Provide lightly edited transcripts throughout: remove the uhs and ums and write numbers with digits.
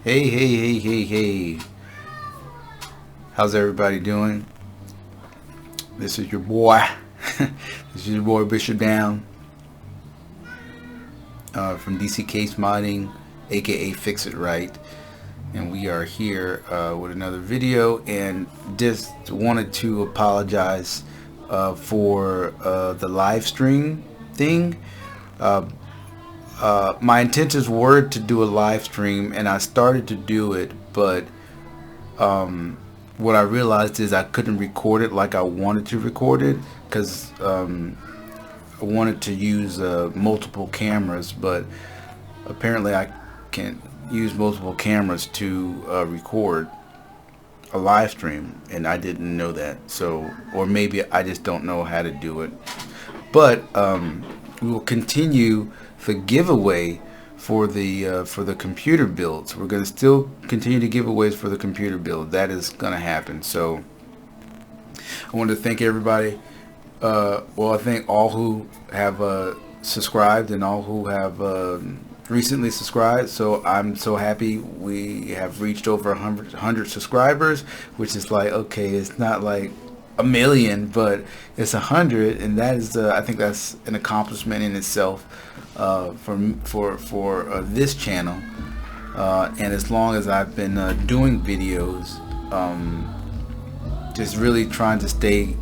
Hey. How's everybody doing? This is your boy. This is your boy Bishopdown from DCCASEMODS, aka Fix It Right. And we are here with another video, and just wanted to apologize for the live stream thing. My intentions were to do a live stream, and I started to do it, but what I realized is I couldn't record it like I wanted to record it, because I wanted to use multiple cameras, but apparently I can't use multiple cameras to record a live stream, and I didn't know that. So, or maybe I just don't know how to do it. But we will continue the giveaway for the computer builds. We're going to still continue to giveaways for the computer build. That is going to happen. So I want to thank everybody. Well, I thank all who have subscribed and all who have recently subscribed. So I'm so happy we have reached over 100 subscribers, which is like, okay, it's not like a million, but it's 100, and that is I think that's an accomplishment in itself for this channel. And as long as I've been doing videos, just really trying to stay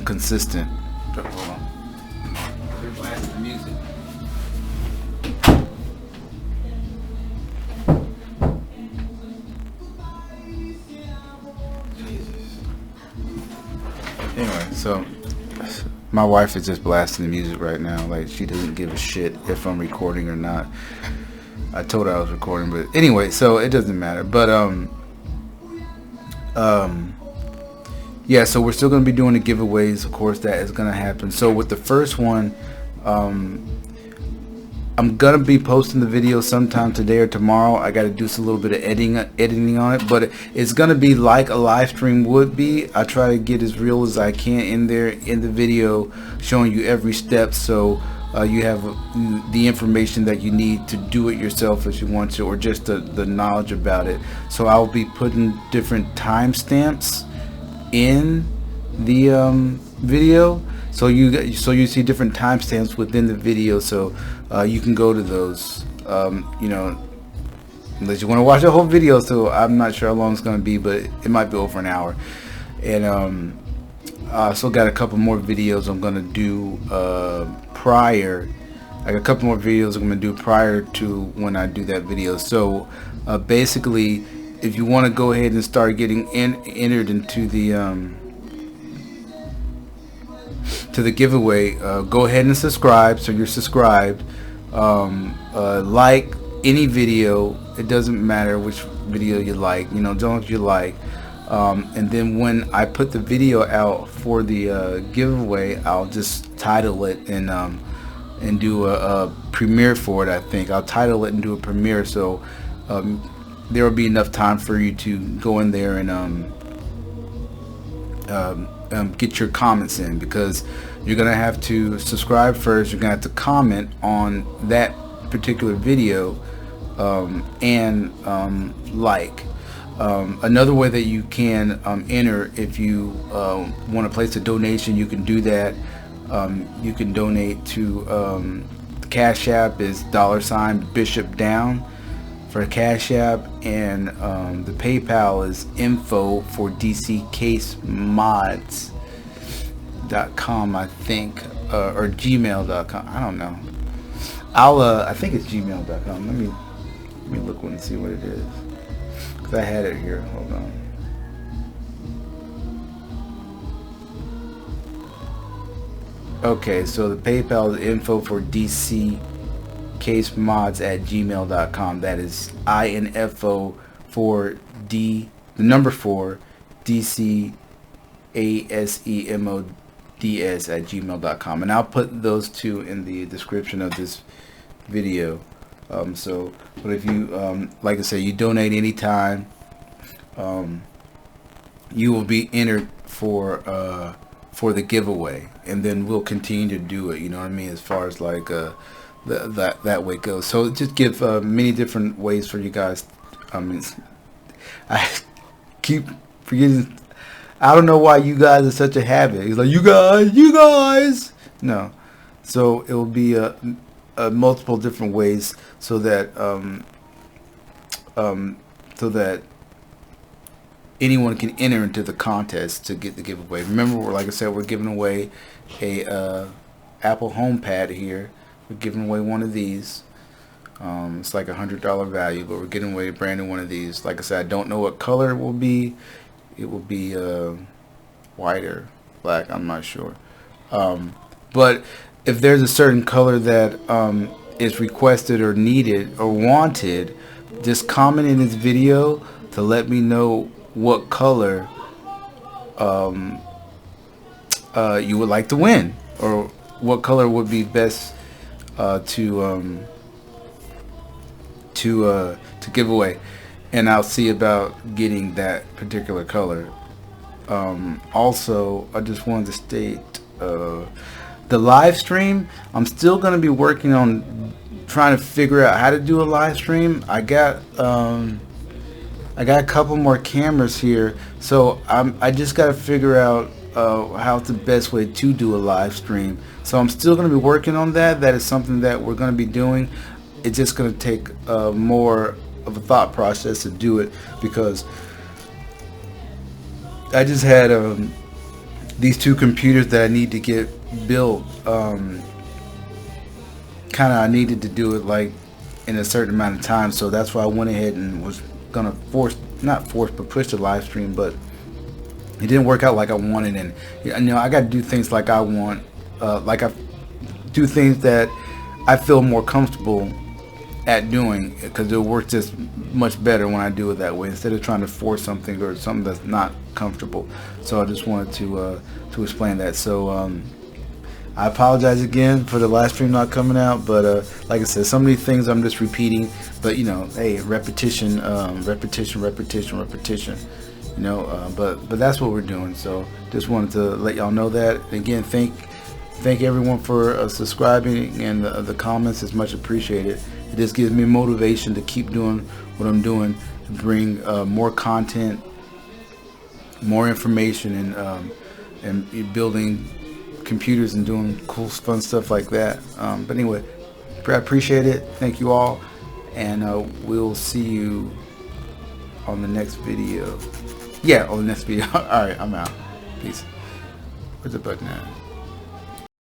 consistent. Hold on. They're blasting the music. Anyway, so my wife is just blasting the music right now. Like, she doesn't give a shit if I'm recording or not. I told her I was recording, but anyway, so it doesn't matter. But yeah, so we're still going to be doing the giveaways. Of course, that is going to happen. So with the first one, I'm going to be posting the video sometime today or tomorrow. I got to do a little bit of editing on it, but it's going to be like a live stream would be. I try to get as real as I can in there in the video, showing you every step, so you have the information that you need to do it yourself if you want to, or just the knowledge about it. So I'll be putting different timestamps in the video, so you see different timestamps within the video, so you can go to those, you know, unless you want to watch the whole video. So I'm not sure how long it's going to be, but it might be over an hour. And I still got a couple more videos I'm going to do prior. I got a couple more videos I'm going to do prior to when I do that video. So basically, if you want to go ahead and start getting entered into the giveaway, go ahead and subscribe, so you're subscribed. Like any video, it doesn't matter which video you like, you know, don't you like, and then when I put the video out for the giveaway, I'll just title it and do a premiere for it. I think I'll title it and do a premiere, so there will be enough time for you to go in there and get your comments in, because you're gonna have to subscribe first. You're gonna have to comment on that particular video and like. Another way that you can enter, if you want to place a donation, you can do that. You can donate to the Cash App is $Bishopdown for Cash App, and the PayPal is info for DCCASEMODS.com, I think, or gmail.com. I don't know. I think it's gmail.com. Let me look and see what it is, because I had it here. Hold on. Okay, so the PayPal is info for DCCASEMODS@gmail.com. That is info for the number 4 DCASEMODS@gmail.com, and I'll put those two in the description of this video. So, but if you like I say, you donate anytime, you will be entered for the giveaway, and then we'll continue to do it, you know what I mean, as far as like that way it goes. So just give many different ways for you guys. I keep forgetting. I don't know why you guys are such a habit. He's like, you guys. No. So it will be multiple different ways so that anyone can enter into the contest to get the giveaway. Remember, like I said, we're giving away a Apple HomePad here. We're giving away one of these. It's like $100 value, but we're giving away a brand new one of these. Like I said, I don't know what color it will be. It will be white or black. I'm not sure. But if there's a certain color that is requested or needed or wanted, just comment in this video to let me know what color you would like to win, or what color would be best to give away, and I'll see about getting that particular color. Also, I just wanted to state the live stream. I'm still going to be working on trying to figure out how to do a live stream. I got a couple more cameras here, so I just got to figure out how's the best way to do a live stream. So I'm still going to be working on that. That is something that we're going to be doing. It's just going to take more of a thought process to do it, because I just had these two computers that I need to get built. I needed to do it like in a certain amount of time, so that's why I went ahead and was gonna push the live stream, but it didn't work out like I wanted. And I got to do things like I want, like I do things that I feel more comfortable at doing, because it works just much better when I do it that way, instead of trying to force something or something that's not comfortable. So I just wanted to explain that. So I apologize again for the live stream not coming out, but like I said, some of these things I'm just repeating, but hey, repetition, repetition, but that's what we're doing. So just wanted to let y'all know that. Again, thank everyone for subscribing, and the comments is much appreciated. It just gives me motivation to keep doing what I'm doing, to bring more content, more information, and building computers and doing cool, fun stuff like that. But anyway, I appreciate it. Thank you all, and we'll see you on the next video. Yeah, on the next video. All right, I'm out. Peace. Where's the button at?